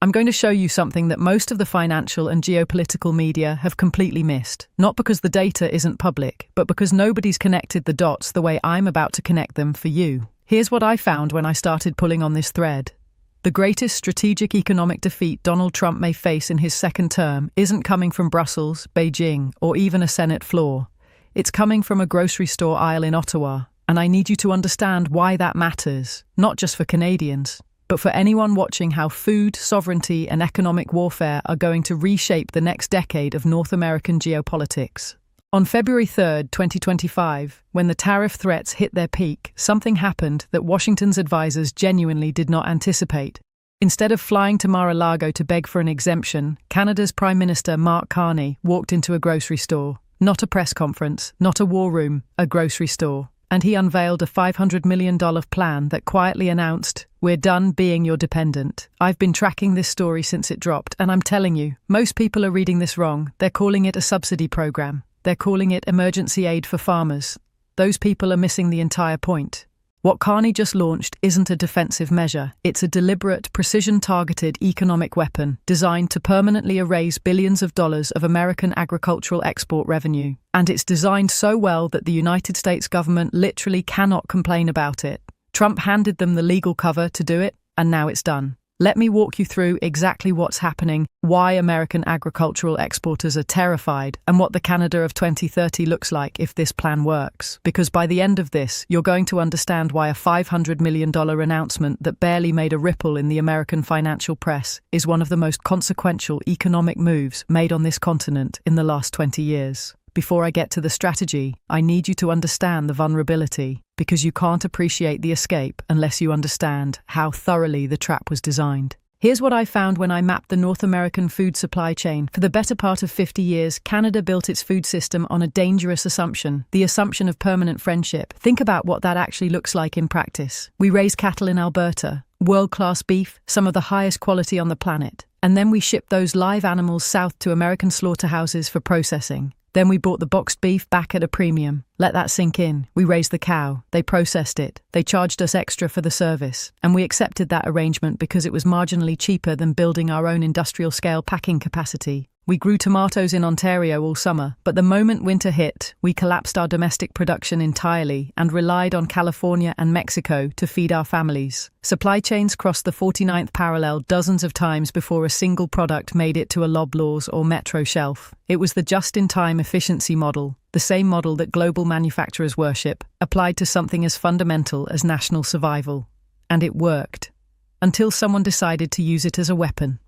I'm going to show you something that most of the financial and geopolitical media have completely missed. Not because the data isn't public, but because nobody's connected the dots the way I'm about to connect them for you. Here's what I found when I started pulling on this thread. The greatest strategic economic defeat Donald Trump may face in his second term isn't coming from Brussels, Beijing, or even a Senate floor. It's coming from a grocery store aisle in Ottawa, and I need you to understand why that matters, not just for Canadians, but for anyone watching how food, sovereignty, and economic warfare are going to reshape the next decade of North American geopolitics. On February 3rd, 2025, when the tariff threats hit their peak, something happened that Washington's advisors genuinely did not anticipate. Instead of flying to Mar-a-Lago to beg for an exemption, Canada's Prime Minister Mark Carney walked into a grocery store. Not a press conference, not a war room, a grocery store. And he unveiled a $500 million plan that quietly announced, "We're done being your dependent." I've been tracking this story since it dropped, and I'm telling you, most people are reading this wrong. They're calling it a subsidy program. They're calling it emergency aid for farmers. Those people are missing the entire point. What Carney just launched isn't a defensive measure. It's a deliberate, precision-targeted economic weapon designed to permanently erase billions of dollars of American agricultural export revenue. And it's designed so well that the United States government literally cannot complain about it. Trump handed them the legal cover to do it, and now it's done. Let me walk you through exactly what's happening, why American agricultural exporters are terrified, and what the Canada of 2030 looks like if this plan works. Because by the end of this, you're going to understand why a $500 million announcement that barely made a ripple in the American financial press is one of the most consequential economic moves made on this continent in the last 20 years. Before I get to the strategy, I need you to understand the vulnerability, because you can't appreciate the escape unless you understand how thoroughly the trap was designed. Here's what I found when I mapped the North American food supply chain. For the better part of 50 years, Canada built its food system on a dangerous assumption, the assumption of permanent friendship. Think about what that actually looks like in practice. We raise cattle in Alberta, world-class beef, some of the highest quality on the planet. And then we ship those live animals south to American slaughterhouses for processing. Then we bought the boxed beef back at a premium. Let that sink in. We raised the cow. They processed it. They charged us extra for the service. And we accepted that arrangement because it was marginally cheaper than building our own industrial-scale packing capacity. We grew tomatoes in Ontario all summer, but the moment winter hit, we collapsed our domestic production entirely and relied on California and Mexico to feed our families. Supply chains crossed the 49th parallel dozens of times before a single product made it to a Loblaws or Metro shelf. It was the just-in-time efficiency model, the same model that global manufacturers worship, applied to something as fundamental as national survival. And it worked. Until someone decided to use it as a weapon.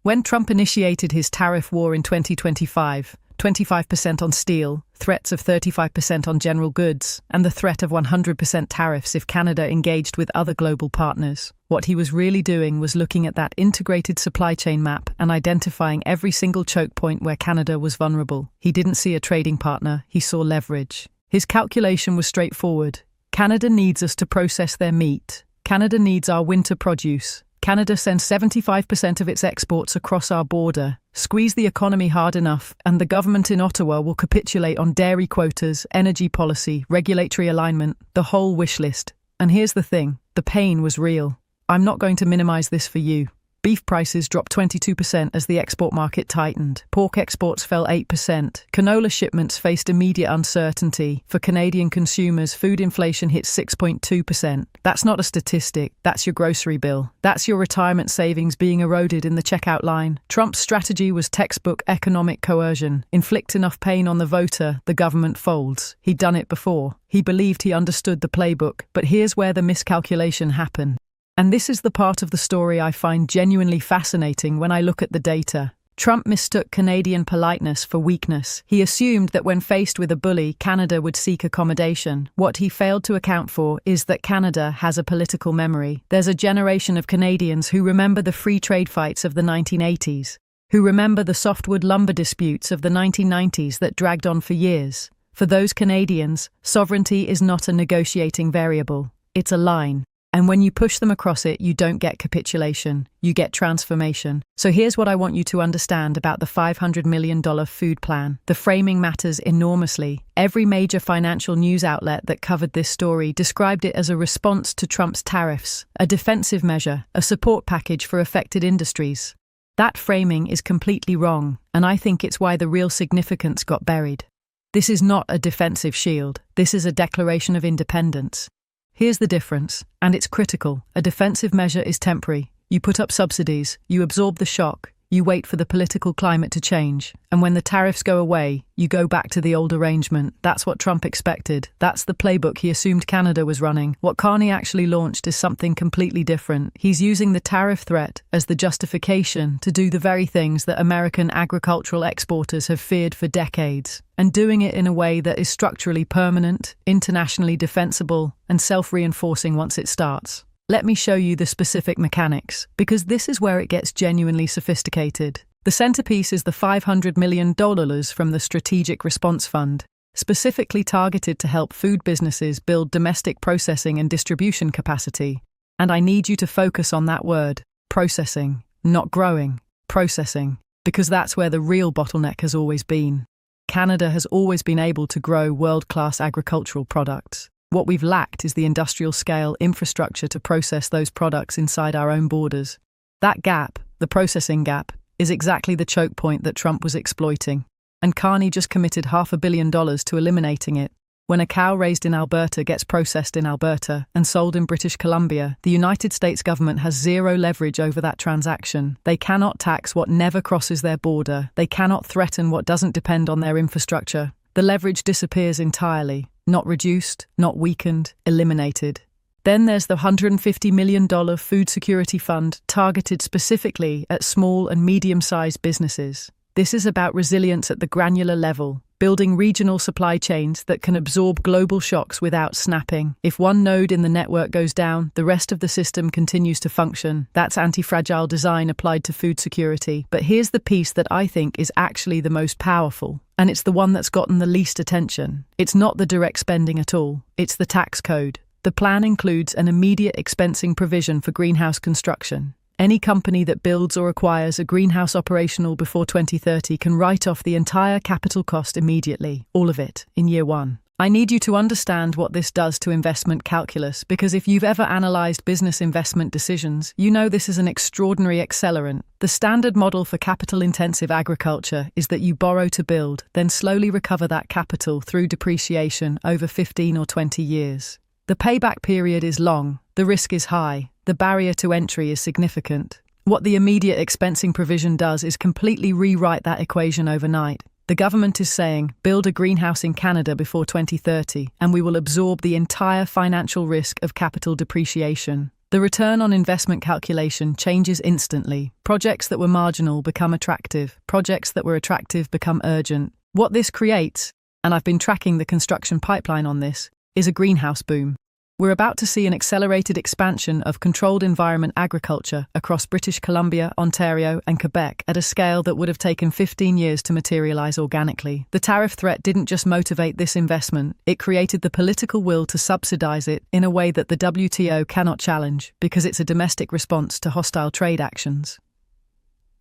When Trump initiated his tariff war in 2025, 25% on steel, threats of 35% on general goods, and the threat of 100% tariffs if Canada engaged with other global partners, what he was really doing was looking at that integrated supply chain map and identifying every single choke point where Canada was vulnerable. He didn't see a trading partner, he saw leverage. His calculation was straightforward. Canada needs us to process their meat. Canada needs our winter produce. Canada sends 75% of its exports across our border. Squeeze the economy hard enough, and the government in Ottawa will capitulate on dairy quotas, energy policy, regulatory alignment, the whole wish list. And here's the thing, the pain was real. I'm not going to minimize this for you. Beef prices dropped 22% as the export market tightened. Pork exports fell 8%. Canola shipments faced immediate uncertainty. For Canadian consumers, food inflation hit 6.2%. That's not a statistic. That's your grocery bill. That's your retirement savings being eroded in the checkout line. Trump's strategy was textbook economic coercion. Inflict enough pain on the voter, the government folds. He'd done it before. He believed he understood the playbook. But here's where the miscalculation happened. And this is the part of the story I find genuinely fascinating when I look at the data. Trump mistook Canadian politeness for weakness. He assumed that when faced with a bully, Canada would seek accommodation. What he failed to account for is that Canada has a political memory. There's a generation of Canadians who remember the free trade fights of the 1980s, who remember the softwood lumber disputes of the 1990s that dragged on for years. For those Canadians, sovereignty is not a negotiating variable. It's a line. And when you push them across it, you don't get capitulation, you get transformation. So here's what I want you to understand about the $500 million food plan. The framing matters enormously. Every major financial news outlet that covered this story described it as a response to Trump's tariffs, a defensive measure, a support package for affected industries. That framing is completely wrong, and I think it's why the real significance got buried. This is not a defensive shield. This is a declaration of independence. Here's the difference, and it's critical. A defensive measure is temporary. You put up subsidies, you absorb the shock, you wait for the political climate to change, and when the tariffs go away, you go back to the old arrangement. That's what Trump expected. That's the playbook he assumed Canada was running. What Carney actually launched is something completely different. He's using the tariff threat as the justification to do the very things that American agricultural exporters have feared for decades, and doing it in a way that is structurally permanent, internationally defensible, and self-reinforcing once it starts. Let me show you the specific mechanics, because this is where it gets genuinely sophisticated. The centerpiece is the $500 million from the Strategic Response Fund, specifically targeted to help food businesses build domestic processing and distribution capacity. And I need you to focus on that word, processing, not growing, processing, because that's where the real bottleneck has always been. Canada has always been able to grow world-class agricultural products. What we've lacked is the industrial-scale infrastructure to process those products inside our own borders. That gap, the processing gap, is exactly the choke point that Trump was exploiting. And Carney just committed $500 million to eliminating it. When a cow raised in Alberta gets processed in Alberta and sold in British Columbia, the United States government has zero leverage over that transaction. They cannot tax what never crosses their border. They cannot threaten what doesn't depend on their infrastructure. The leverage disappears entirely. Not reduced, not weakened, eliminated. Then there's the $150 million food security fund targeted specifically at small and medium-sized businesses. This is about resilience at the granular level, building regional supply chains that can absorb global shocks without snapping. If one node in the network goes down, the rest of the system continues to function. That's anti-fragile design applied to food security. But here's the piece that I think is actually the most powerful. And it's the one that's gotten the least attention. It's not the direct spending at all. It's the tax code. The plan includes an immediate expensing provision for greenhouse construction. Any company that builds or acquires a greenhouse operational before 2030 can write off the entire capital cost immediately, all of it, in year one. I need you to understand what this does to investment calculus, because if you've ever analyzed business investment decisions, you know this is an extraordinary accelerant. The standard model for capital-intensive agriculture is that you borrow to build, then slowly recover that capital through depreciation over 15 or 20 years. The payback period is long, the risk is high, the barrier to entry is significant. What the immediate expensing provision does is completely rewrite that equation overnight. The government is saying, build a greenhouse in Canada before 2030, and we will absorb the entire financial risk of capital depreciation. The return on investment calculation changes instantly. Projects that were marginal become attractive. Projects that were attractive become urgent. What this creates, and I've been tracking the construction pipeline on this, is a greenhouse boom. We're about to see an accelerated expansion of controlled environment agriculture across British Columbia, Ontario, and Quebec at a scale that would have taken 15 years to materialize organically. The tariff threat didn't just motivate this investment, it created the political will to subsidize it in a way that the WTO cannot challenge, because it's a domestic response to hostile trade actions.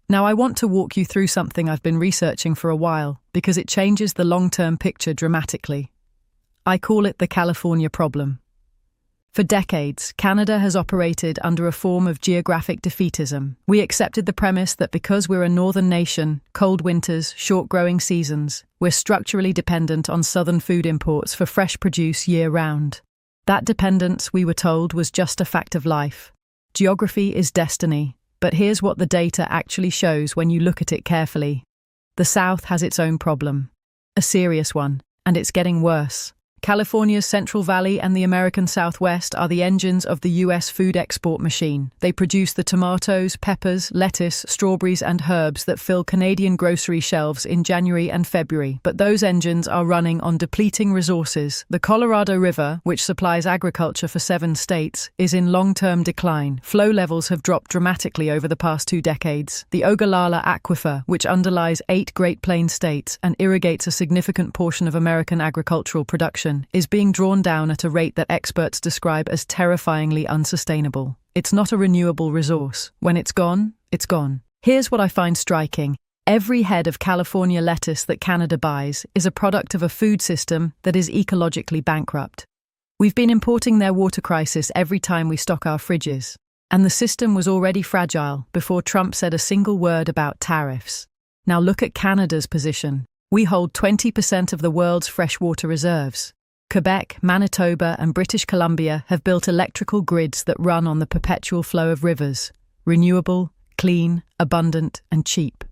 Now, I want to walk you through something I've been researching for a while, because it changes the long-term picture dramatically. I call it the California problem. For decades, Canada has operated under a form of geographic defeatism. We accepted the premise that because we're a northern nation, cold winters, short growing seasons, we're structurally dependent on southern food imports for fresh produce year-round. That dependence, we were told, was just a fact of life. Geography is destiny, but here's what the data actually shows when you look at it carefully. The South has its own problem. A serious one, and it's getting worse. California's Central Valley and the American Southwest are the engines of the U.S. food export machine. They produce the tomatoes, peppers, lettuce, strawberries, and herbs that fill Canadian grocery shelves in January and February. But those engines are running on depleting resources. The Colorado River, which supplies agriculture for 7 states, is in long-term decline. Flow levels have dropped dramatically over the past 2 decades. The Ogallala Aquifer, which underlies 8 Great Plains states and irrigates a significant portion of American agricultural production, production is being drawn down at a rate that experts describe as terrifyingly unsustainable. It's not a renewable resource. When it's gone, it's gone. Here's what I find striking. Every head of California lettuce that Canada buys is a product of a food system that is ecologically bankrupt. We've been importing their water crisis every time we stock our fridges. And the system was already fragile before Trump said a single word about tariffs. Now look at Canada's position. We hold 20% of the world's freshwater reserves. Quebec, Manitoba, and British Columbia have built electrical grids that run on the perpetual flow of rivers. Renewable, clean, abundant, and cheap.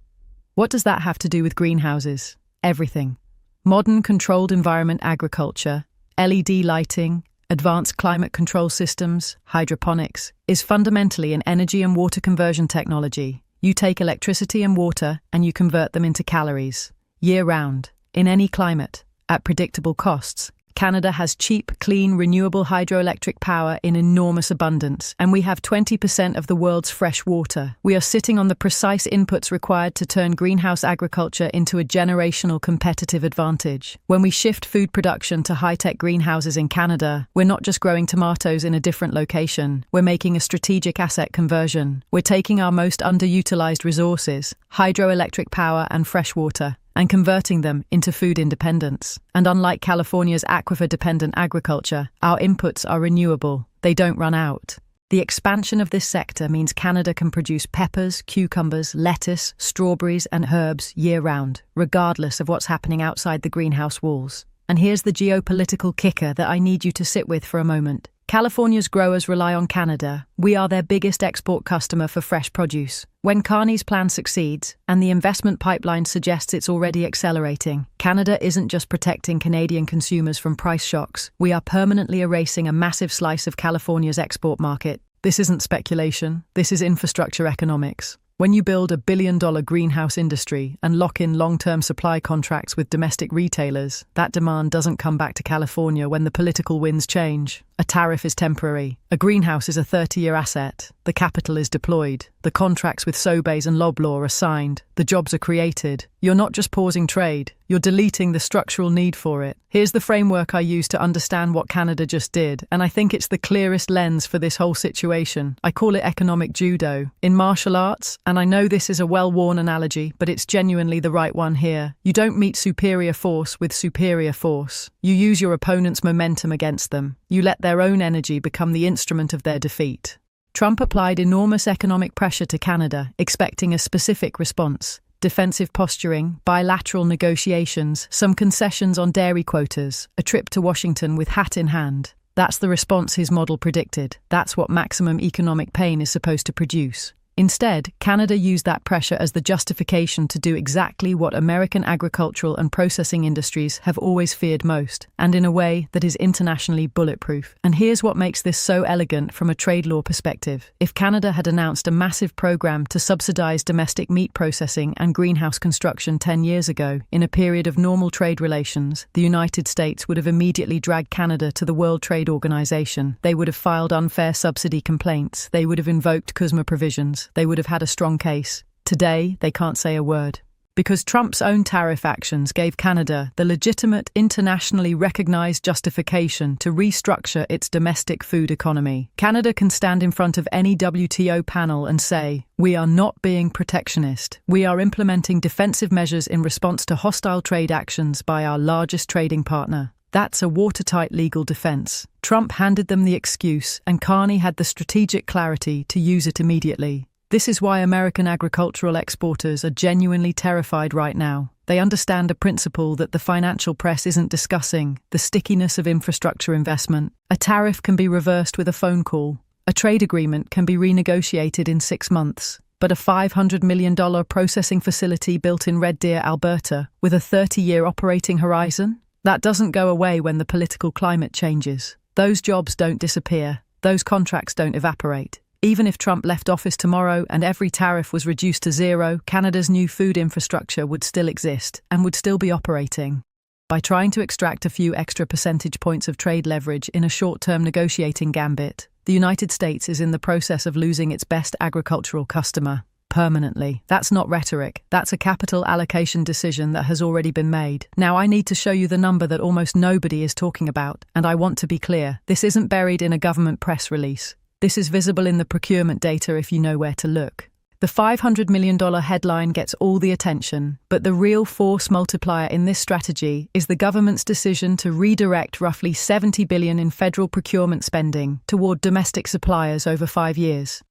What does that have to do with greenhouses? Everything. Modern controlled environment agriculture, LED lighting, advanced climate control systems, hydroponics, is fundamentally an energy and water conversion technology. You take electricity and water and you convert them into calories. Year-round, in any climate, at predictable costs. Canada has cheap, clean, renewable hydroelectric power in enormous abundance, and we have 20% of the world's fresh water. We are sitting on the precise inputs required to turn greenhouse agriculture into a generational competitive advantage. When we shift food production to high-tech greenhouses in Canada, we're not just growing tomatoes in a different location. We're making a strategic asset conversion. We're taking our most underutilized resources, hydroelectric power and fresh water, and converting them into food independence. And unlike California's aquifer-dependent agriculture, our inputs are renewable. They don't run out. The expansion of this sector means Canada can produce peppers, cucumbers, lettuce, strawberries, and herbs year-round, regardless of what's happening outside the greenhouse walls. And here's the geopolitical kicker that I need you to sit with for a moment. California's growers rely on Canada. We are their biggest export customer for fresh produce. When Carney's plan succeeds, and the investment pipeline suggests it's already accelerating, Canada isn't just protecting Canadian consumers from price shocks. We are permanently erasing a massive slice of California's export market. This isn't speculation. This is infrastructure economics. When you build $1 billion greenhouse industry and lock in long-term supply contracts with domestic retailers, that demand doesn't come back to California when the political winds change. A tariff is temporary. A greenhouse is a 30-year asset. The capital is deployed. The contracts with Sobeys and Loblaw are signed. The jobs are created. You're not just pausing trade. You're deleting the structural need for it. Here's the framework I use to understand what Canada just did, and I think it's the clearest lens for this whole situation. I call it economic judo. In martial arts, and I know this is a well-worn analogy, but it's genuinely the right one here, you don't meet superior force with superior force. You use your opponent's momentum against them. You let their own energy become the instrument of their defeat. Trump applied enormous economic pressure to Canada, expecting a specific response. Defensive posturing, bilateral negotiations, some concessions on dairy quotas, a trip to Washington with hat in hand. That's the response his model predicted. That's what maximum economic pain is supposed to produce. Instead, Canada used that pressure as the justification to do exactly what American agricultural and processing industries have always feared most, and in a way that is internationally bulletproof. And here's what makes this so elegant from a trade law perspective. If Canada had announced a massive program to subsidize domestic meat processing and greenhouse construction 10 years ago, in a period of normal trade relations, the United States would have immediately dragged Canada to the World Trade Organization. They would have filed unfair subsidy complaints. They would have invoked CUSMA provisions. They would have had a strong case. Today, they can't say a word. Because Trump's own tariff actions gave Canada the legitimate, internationally recognized justification to restructure its domestic food economy. Canada can stand in front of any WTO panel and say, "We are not being protectionist. We are implementing defensive measures in response to hostile trade actions by our largest trading partner." That's a watertight legal defense. Trump handed them the excuse, and Carney had the strategic clarity to use it immediately. This is why American agricultural exporters are genuinely terrified right now. They understand a principle that the financial press isn't discussing: the stickiness of infrastructure investment. A tariff can be reversed with a phone call. A trade agreement can be renegotiated in 6 months. But a $500 million processing facility built in Red Deer, Alberta, with a 30-year operating horizon? That doesn't go away when the political climate changes. Those jobs don't disappear. Those contracts don't evaporate. Even if Trump left office tomorrow and every tariff was reduced to zero, Canada's new food infrastructure would still exist and would still be operating. By trying to extract a few extra percentage points of trade leverage in a short-term negotiating gambit, the United States is in the process of losing its best agricultural customer. permanently. That's not rhetoric. That's a capital allocation decision that has already been made. Now I need to show you the number that almost nobody is talking about, and I want to be clear. This isn't buried in a government press release. This is visible in the procurement data if you know where to look. The $500 million headline gets all the attention, but the real force multiplier in this strategy is the government's decision to redirect roughly $70 billion in federal procurement spending toward domestic suppliers over 5 years.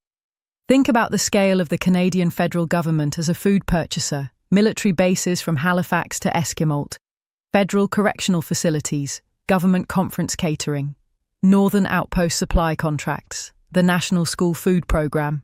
Think about the scale of the Canadian federal government as a food purchaser: military bases from Halifax to Esquimalt, federal correctional facilities, government conference catering, northern outpost supply contracts, the National School Food Program.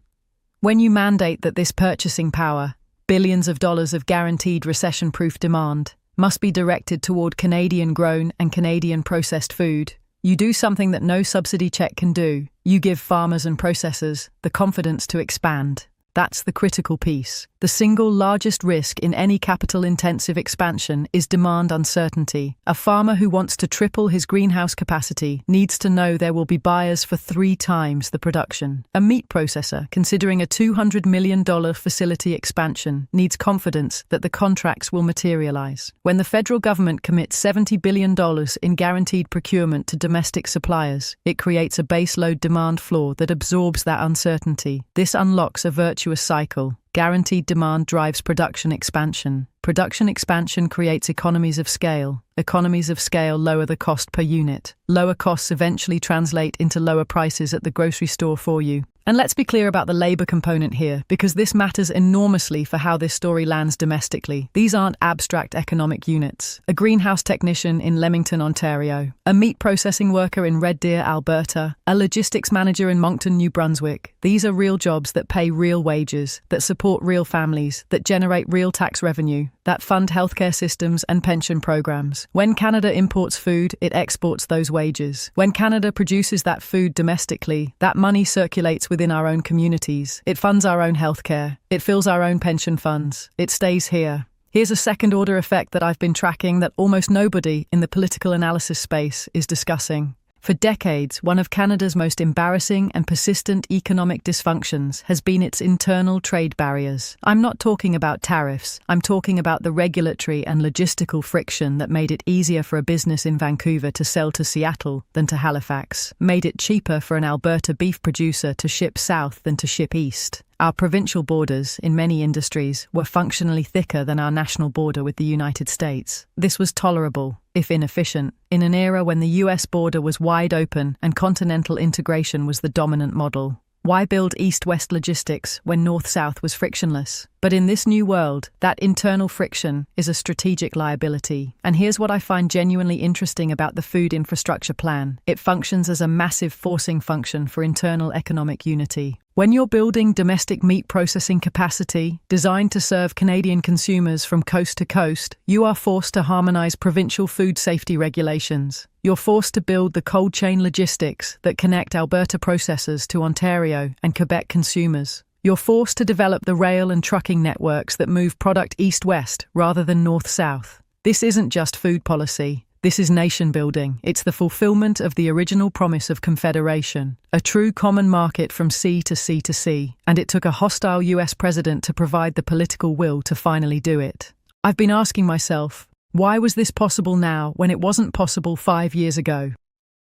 When you mandate that this purchasing power, billions of dollars of guaranteed recession-proof demand, must be directed toward Canadian-grown and Canadian-processed food, you do something that no subsidy check can do. You give farmers and processors the confidence to expand. That's the critical piece. The single largest risk in any capital-intensive expansion is demand uncertainty. A farmer who wants to triple his greenhouse capacity needs to know there will be buyers for 3 times the production. A meat processor, considering a $200 million facility expansion, needs confidence that the contracts will materialize. When the federal government commits $70 billion in guaranteed procurement to domestic suppliers, it creates a baseload demand floor that absorbs that uncertainty. This unlocks a virtuous cycle. Guaranteed demand drives production expansion. Production expansion creates economies of scale. Economies of scale lower the cost per unit. Lower costs eventually translate into lower prices at the grocery store for you. And let's be clear about the labor component here, because this matters enormously for how this story lands domestically. These aren't abstract economic units. A greenhouse technician in Leamington, Ontario, a meat processing worker in Red Deer, Alberta, a logistics manager in Moncton, New Brunswick. These are real jobs that pay real wages, that support real families, that generate real tax revenue, that fund healthcare systems and pension programs. When Canada imports food, it exports those wages. When Canada produces that food domestically, that money circulates within our own communities. It funds our own healthcare. It fills our own pension funds. It stays here. Here's a second-order effect that I've been tracking that almost nobody in the political analysis space is discussing. For decades, one of Canada's most embarrassing and persistent economic dysfunctions has been its internal trade barriers. I'm not talking about tariffs. I'm talking about the regulatory and logistical friction that made it easier for a business in Vancouver to sell to Seattle than to Halifax, made it cheaper for an Alberta beef producer to ship south than to ship east. Our provincial borders, in many industries, were functionally thicker than our national border with the United States. This was tolerable, if inefficient, in an era when the US border was wide open and continental integration was the dominant model. Why build east-west logistics when north-south was frictionless? But in this new world, that internal friction is a strategic liability. And here's what I find genuinely interesting about the Food Infrastructure Plan. It functions as a massive forcing function for internal economic unity. When you're building domestic meat processing capacity designed to serve Canadian consumers from coast to coast, you are forced to harmonise provincial food safety regulations. You're forced to build the cold chain logistics that connect Alberta processors to Ontario and Quebec consumers. You're forced to develop the rail and trucking networks that move product east-west rather than north-south. This isn't just food policy. This is nation building. It's the fulfillment of the original promise of Confederation, a true common market from sea to sea to sea, and it took a hostile US president to provide the political will to finally do it. I've been asking myself, why was this possible now when it wasn't possible 5 years ago?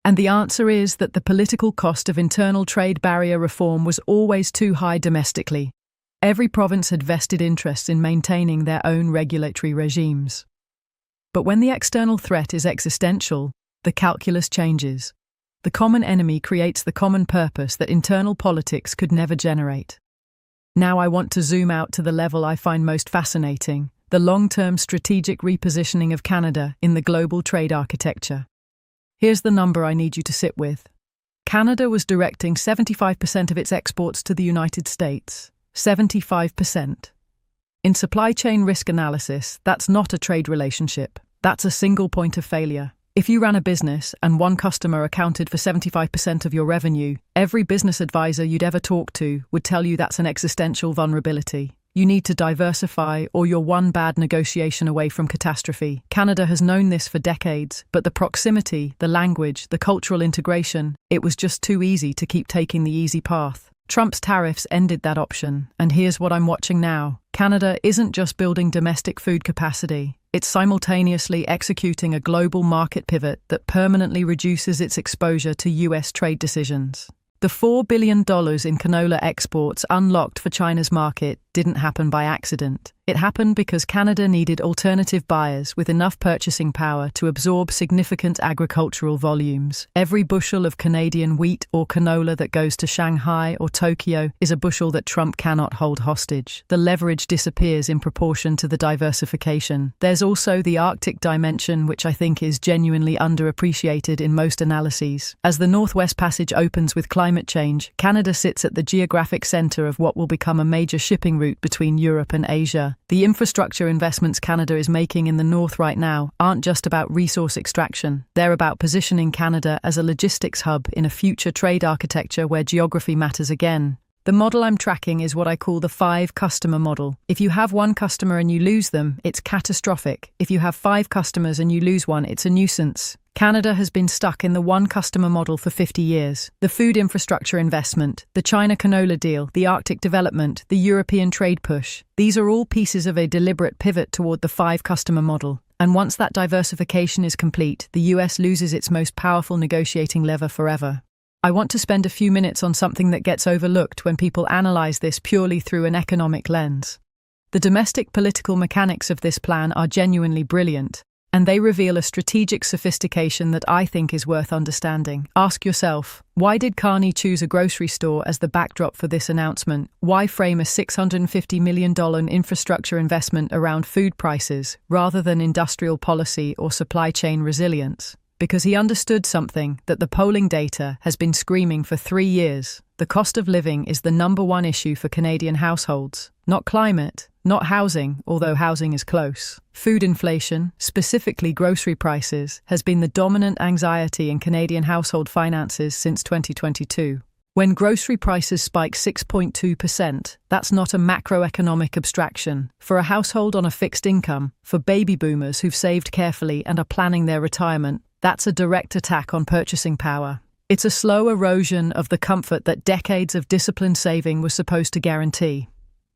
And the answer is that the political cost of internal trade barrier reform was always too high domestically. Every province had vested interests in maintaining their own regulatory regimes. But when the external threat is existential, the calculus changes. The common enemy creates the common purpose that internal politics could never generate. Now I want to zoom out to the level I find most fascinating, the long-term strategic repositioning of Canada in the global trade architecture. Here's the number I need you to sit with. Canada was directing 75% of its exports to the United States. 75%. In supply chain risk analysis, that's not a trade relationship. That's a single point of failure. If you ran a business and one customer accounted for 75% of your revenue, every business advisor you'd ever talk to would tell you that's an existential vulnerability. You need to diversify or you're one bad negotiation away from catastrophe. Canada has known this for decades, but the proximity, the language, the cultural integration, it was just too easy to keep taking the easy path. Trump's tariffs ended that option, and here's what I'm watching now. Canada isn't just building domestic food capacity, it's simultaneously executing a global market pivot that permanently reduces its exposure to US trade decisions. The $4 billion in canola exports unlocked for China's market didn't happen by accident. It happened because Canada needed alternative buyers with enough purchasing power to absorb significant agricultural volumes. Every bushel of Canadian wheat or canola that goes to Shanghai or Tokyo is a bushel that Trump cannot hold hostage. The leverage disappears in proportion to the diversification. There's also the Arctic dimension, which I think is genuinely underappreciated in most analyses. As the Northwest Passage opens with climate change, Canada sits at the geographic center of what will become a major shipping route between Europe and Asia. The infrastructure investments Canada is making in the north right now aren't just about resource extraction. They're about positioning Canada as a logistics hub in a future trade architecture where geography matters again. The model I'm tracking is what I call the 5-customer model. If you have one customer and you lose them, it's catastrophic. If you have 5 customers and you lose one, it's a nuisance. Canada has been stuck in the one-customer model for 50 years. The food infrastructure investment, the China canola deal, the Arctic development, the European trade push. These are all pieces of a deliberate pivot toward the 5-customer model. And once that diversification is complete, the US loses its most powerful negotiating lever forever. I want to spend a few minutes on something that gets overlooked when people analyze this purely through an economic lens. The domestic political mechanics of this plan are genuinely brilliant, and they reveal a strategic sophistication that I think is worth understanding. Ask yourself, why did Carney choose a grocery store as the backdrop for this announcement? Why frame a $650 million infrastructure investment around food prices rather than industrial policy or supply chain resilience? Because he understood something that the polling data has been screaming for 3 years. The cost of living is the #1 issue for Canadian households. Not climate, not housing, although housing is close. Food inflation, specifically grocery prices, has been the dominant anxiety in Canadian household finances since 2022. When grocery prices spike 6.2%, that's not a macroeconomic abstraction. For a household on a fixed income, for baby boomers who've saved carefully and are planning their retirement, that's a direct attack on purchasing power. It's a slow erosion of the comfort that decades of disciplined saving was supposed to guarantee.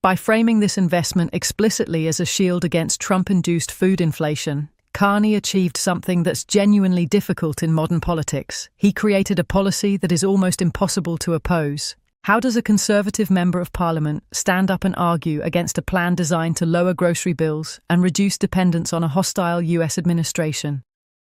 By framing this investment explicitly as a shield against Trump-induced food inflation, Carney achieved something that's genuinely difficult in modern politics. He created a policy that is almost impossible to oppose. How does a Conservative member of Parliament stand up and argue against a plan designed to lower grocery bills and reduce dependence on a hostile US administration?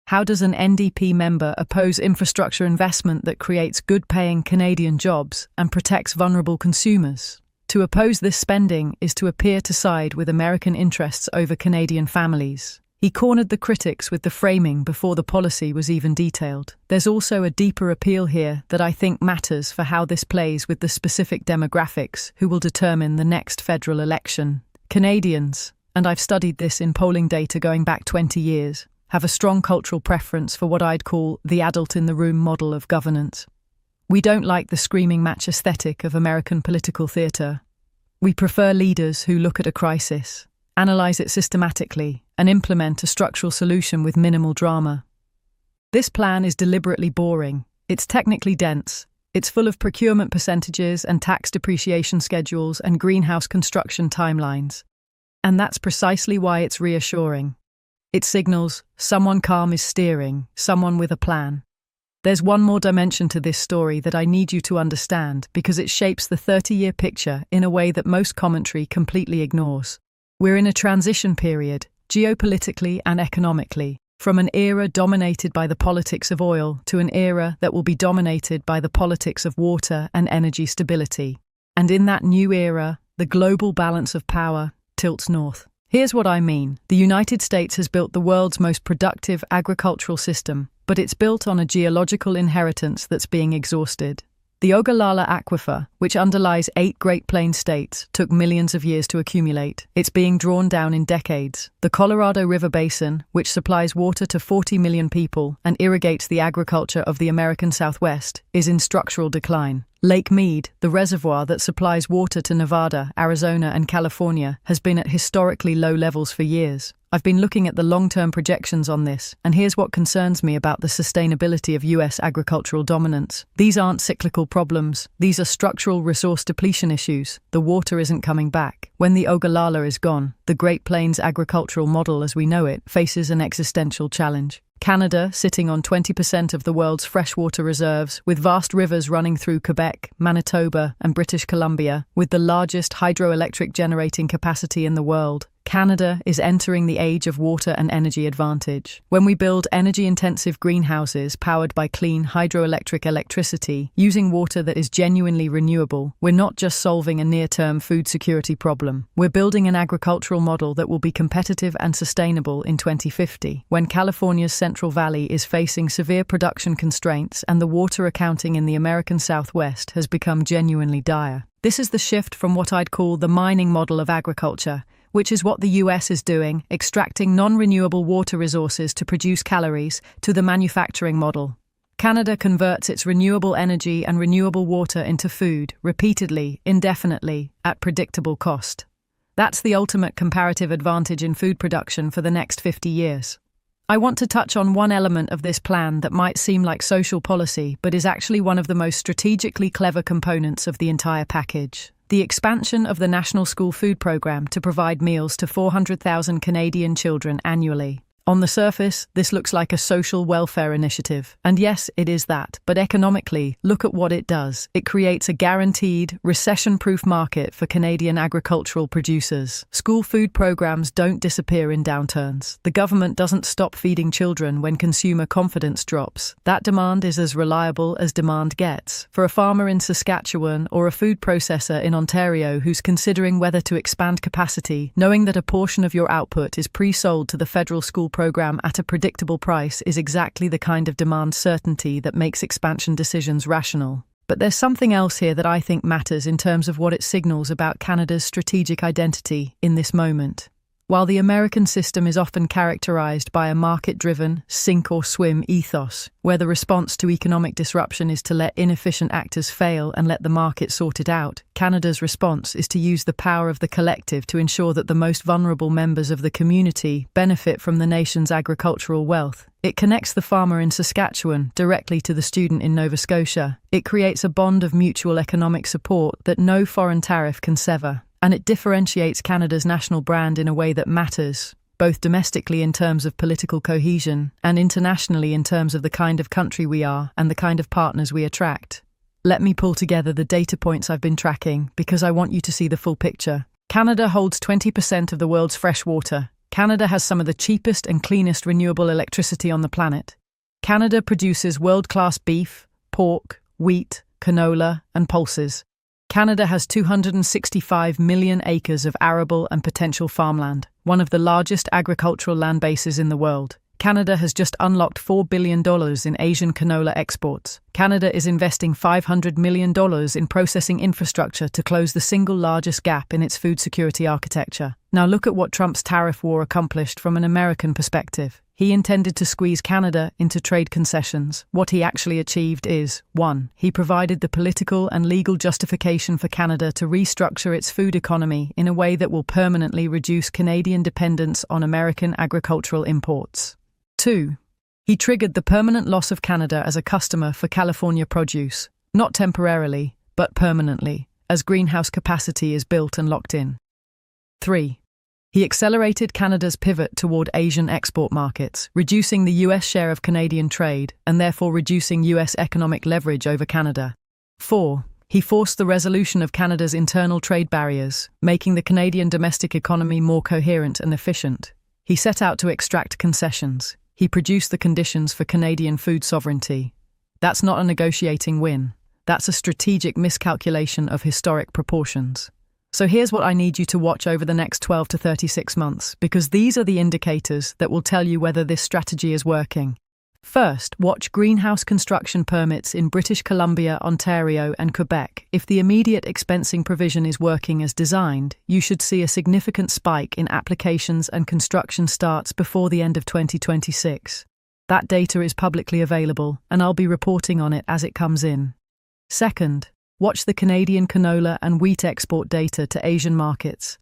How does an NDP member oppose infrastructure investment that creates good-paying Canadian jobs and protects vulnerable consumers? To oppose this spending is to appear to side with American interests over Canadian families. He cornered the critics with the framing before the policy was even detailed. There's also a deeper appeal here that I think matters for how this plays with the specific demographics who will determine the next federal election. Canadians, and I've studied this in polling data going back 20 years, have a strong cultural preference for what I'd call the adult-in-the-room model of governance. We don't like the screaming match aesthetic of American political theatre. We prefer leaders who look at a crisis, analyse it systematically, and implement a structural solution with minimal drama. This plan is deliberately boring. It's technically dense. It's full of procurement percentages and tax depreciation schedules and greenhouse construction timelines. And that's precisely why it's reassuring. It signals someone calm is steering, someone with a plan. There's one more dimension to this story that I need you to understand because it shapes the 30-year picture in a way that most commentary completely ignores. We're in a transition period, geopolitically and economically, from an era dominated by the politics of oil to an era that will be dominated by the politics of water and energy stability. And in that new era, the global balance of power tilts north. Here's what I mean. The United States has built the world's most productive agricultural system, but it's built on a geological inheritance that's being exhausted. The Ogallala Aquifer, which underlies 8 Great Plains states, took millions of years to accumulate. It's being drawn down in decades. The Colorado River Basin, which supplies water to 40 million people and irrigates the agriculture of the American Southwest, is in structural decline. Lake Mead, the reservoir that supplies water to Nevada, Arizona, and California, has been at historically low levels for years. I've been looking at the long-term projections on this, and here's what concerns me about the sustainability of US agricultural dominance. These aren't cyclical problems. These are structural resource depletion issues. The water isn't coming back. When the Ogallala is gone, the Great Plains agricultural model as we know it faces an existential challenge. Canada, sitting on 20% of the world's freshwater reserves, with vast rivers running through Quebec, Manitoba, and British Columbia, with the largest hydroelectric generating capacity in the world, Canada is entering the age of water and energy advantage. When we build energy-intensive greenhouses powered by clean hydroelectric electricity, using water that is genuinely renewable, we're not just solving a near-term food security problem. We're building an agricultural model that will be competitive and sustainable in 2050, when California's Central Valley is facing severe production constraints and the water accounting in the American Southwest has become genuinely dire. This is the shift from what I'd call the mining model of agriculture, which is what the US is doing, extracting non-renewable water resources to produce calories, to the manufacturing model. Canada converts its renewable energy and renewable water into food, repeatedly, indefinitely, at predictable cost. That's the ultimate comparative advantage in food production for the next 50 years. I want to touch on one element of this plan that might seem like social policy, but is actually one of the most strategically clever components of the entire package. The expansion of the National School Food Programme to provide meals to 400,000 Canadian children annually. On the surface, this looks like a social welfare initiative. And yes, it is that. But economically, look at what it does. It creates a guaranteed, recession-proof market for Canadian agricultural producers. School food programs don't disappear in downturns. The government doesn't stop feeding children when consumer confidence drops. That demand is as reliable as demand gets. For a farmer in Saskatchewan or a food processor in Ontario who's considering whether to expand capacity, knowing that a portion of your output is pre-sold to the federal school program at a predictable price is exactly the kind of demand certainty that makes expansion decisions rational. But there's something else here that I think matters in terms of what it signals about Canada's strategic identity in this moment. While the American system is often characterized by a market-driven, sink-or-swim ethos, where the response to economic disruption is to let inefficient actors fail and let the market sort it out, Canada's response is to use the power of the collective to ensure that the most vulnerable members of the community benefit from the nation's agricultural wealth. It connects the farmer in Saskatchewan directly to the student in Nova Scotia. It creates a bond of mutual economic support that no foreign tariff can sever. And it differentiates Canada's national brand in a way that matters, both domestically in terms of political cohesion and internationally in terms of the kind of country we are and the kind of partners we attract. Let me pull together the data points I've been tracking because I want you to see the full picture. Canada holds 20% of the world's fresh water. Canada has some of the cheapest and cleanest renewable electricity on the planet. Canada produces world-class beef, pork, wheat, canola, and pulses. Canada has 265 million acres of arable and potential farmland, one of the largest agricultural land bases in the world. Canada has just unlocked $4 billion in Asian canola exports. Canada is investing $500 million in processing infrastructure to close the single largest gap in its food security architecture. Now look at what Trump's tariff war accomplished from an American perspective. He intended to squeeze Canada into trade concessions. What he actually achieved is, 1. He provided the political and legal justification for Canada to restructure its food economy in a way that will permanently reduce Canadian dependence on American agricultural imports. 2. He triggered the permanent loss of Canada as a customer for California produce, not temporarily, but permanently, as greenhouse capacity is built and locked in. 3. He accelerated Canada's pivot toward Asian export markets, reducing the US share of Canadian trade and therefore reducing US economic leverage over Canada. 4. He forced the resolution of Canada's internal trade barriers, making the Canadian domestic economy more coherent and efficient. He set out to extract concessions. He produced the conditions for Canadian food sovereignty. That's not a negotiating win. That's a strategic miscalculation of historic proportions. So here's what I need you to watch over the next 12 to 36 months, because these are the indicators that will tell you whether this strategy is working. First, watch greenhouse construction permits in British Columbia, Ontario, and Quebec. If the immediate expensing provision is working as designed, you should see a significant spike in applications and construction starts before the end of 2026. That data is publicly available, and I'll be reporting on it as it comes in. Second, Watch the Canadian canola and wheat export data to Asian markets.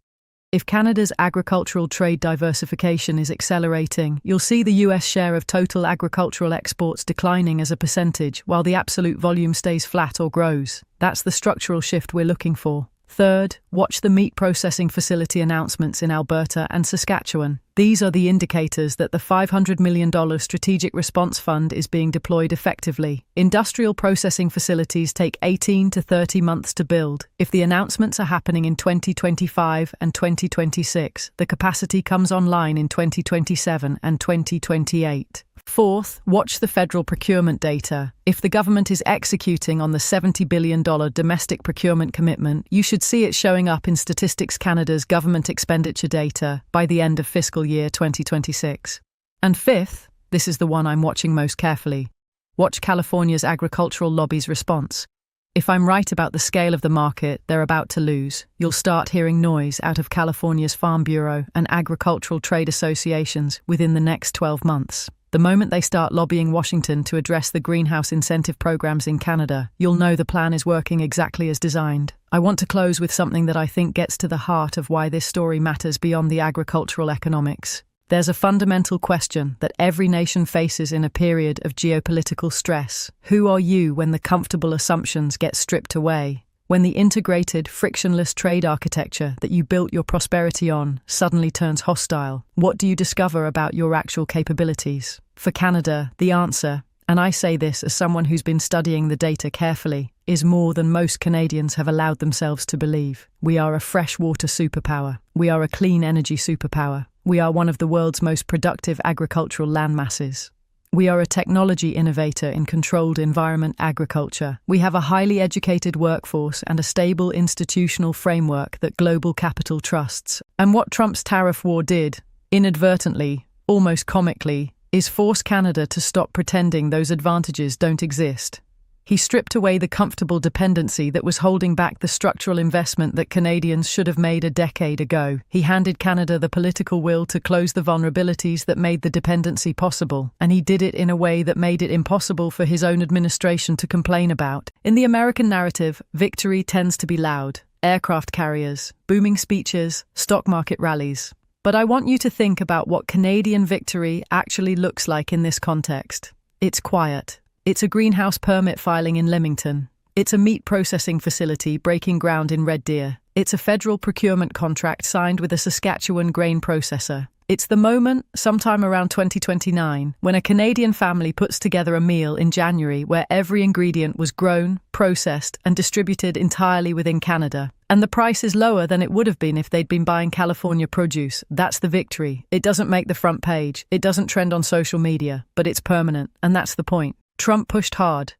If Canada's agricultural trade diversification is accelerating, you'll see the US share of total agricultural exports declining as a percentage, while the absolute volume stays flat or grows. That's the structural shift we're looking for. Third, watch the meat processing facility announcements in Alberta and Saskatchewan. These are the indicators that the $500 million Strategic Response Fund is being deployed effectively. Industrial processing facilities take 18 to 30 months to build. If the announcements are happening in 2025 and 2026, the capacity comes online in 2027 and 2028. Fourth, watch the federal procurement data. If the government is executing on the $70 billion domestic procurement commitment, you should see it showing up in Statistics Canada's government expenditure data by the end of fiscal year 2026. And fifth, this is the one I'm watching most carefully. Watch California's agricultural lobby's response. If I'm right about the scale of the market they're about to lose, you'll start hearing noise out of California's Farm Bureau and agricultural trade associations within the next 12 months. The moment they start lobbying Washington to address the greenhouse incentive programs in Canada, you'll know the plan is working exactly as designed. I want to close with something that I think gets to the heart of why this story matters beyond the agricultural economics. There's a fundamental question that every nation faces in a period of geopolitical stress. Who are you when the comfortable assumptions get stripped away? When the integrated, frictionless trade architecture that you built your prosperity on suddenly turns hostile, what do you discover about your actual capabilities? For Canada, the answer, and I say this as someone who's been studying the data carefully, is more than most Canadians have allowed themselves to believe. We are a freshwater superpower. We are a clean energy superpower. We are one of the world's most productive agricultural land masses. We are a technology innovator in controlled environment agriculture. We have a highly educated workforce and a stable institutional framework that global capital trusts. And what Trump's tariff war did, inadvertently, almost comically, is force Canada to stop pretending those advantages don't exist. He stripped away the comfortable dependency that was holding back the structural investment that Canadians should have made a decade ago. He handed Canada the political will to close the vulnerabilities that made the dependency possible, and he did it in a way that made it impossible for his own administration to complain about. In the American narrative, victory tends to be loud. Aircraft carriers, booming speeches, stock market rallies. But I want you to think about what Canadian victory actually looks like in this context. It's quiet. It's a greenhouse permit filing in Leamington. It's a meat processing facility breaking ground in Red Deer. It's a federal procurement contract signed with a Saskatchewan grain processor. It's the moment, sometime around 2029, when a Canadian family puts together a meal in January where every ingredient was grown, processed, and distributed entirely within Canada. And the price is lower than it would have been if they'd been buying California produce. That's the victory. It doesn't make the front page. It doesn't trend on social media, but it's permanent, and that's the point. Trump pushed hard.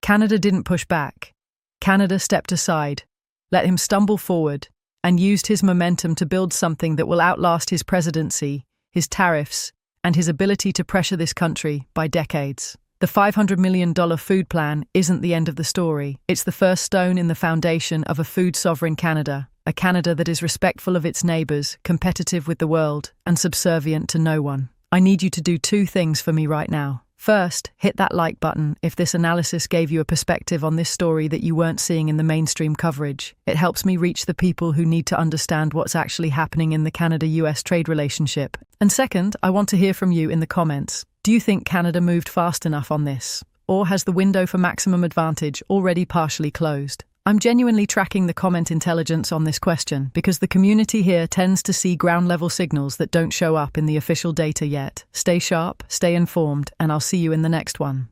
Canada didn't push back. Canada stepped aside, let him stumble forward, and used his momentum to build something that will outlast his presidency, his tariffs, and his ability to pressure this country by decades. The $500 million food plan isn't the end of the story. It's the first stone in the foundation of a food sovereign Canada, a Canada that is respectful of its neighbors, competitive with the world, and subservient to no one. I need you to do two things for me right now. First, hit that like button if this analysis gave you a perspective on this story that you weren't seeing in the mainstream coverage. It helps me reach the people who need to understand what's actually happening in the Canada-US trade relationship. And second, I want to hear from you in the comments. Do you think Canada moved fast enough on this? Or has the window for maximum advantage already partially closed? I'm genuinely tracking the comment intelligence on this question because the community here tends to see ground-level signals that don't show up in the official data yet. Stay sharp, stay informed, and I'll see you in the next one.